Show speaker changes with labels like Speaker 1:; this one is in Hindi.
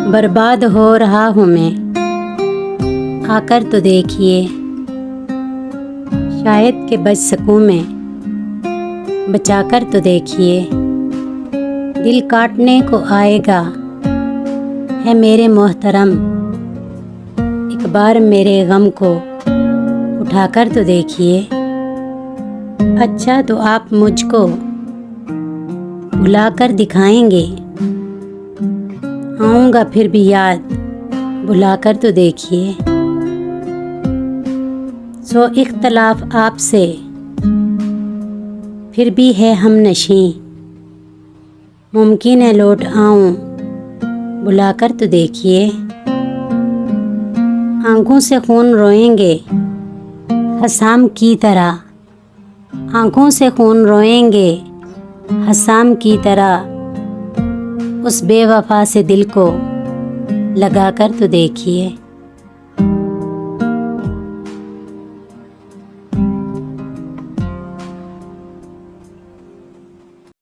Speaker 1: बर्बाद हो रहा हूँ मैं, आकर तो देखिए। शायद के बच सकूँ मैं, बचाकर तो देखिए। दिल काटने को आएगा है मेरे मोहतरम, एक बार मेरे गम को उठाकर तो देखिए। अच्छा तो आप मुझको भुलाकर दिखाएंगे, आऊँगा फिर भी याद भुलाकर तो देखिए। सो इख्तलाफ आपसे फिर भी है हमनशी, मुमकिन है लौट आऊँ बुलाकर तो देखिए। आँखों से खून रोएंगे हसाम की तरह, आँखों से खून रोएंगे हसाम की तरह, उस बेवफा से दिल को लगाकर तो देखिए।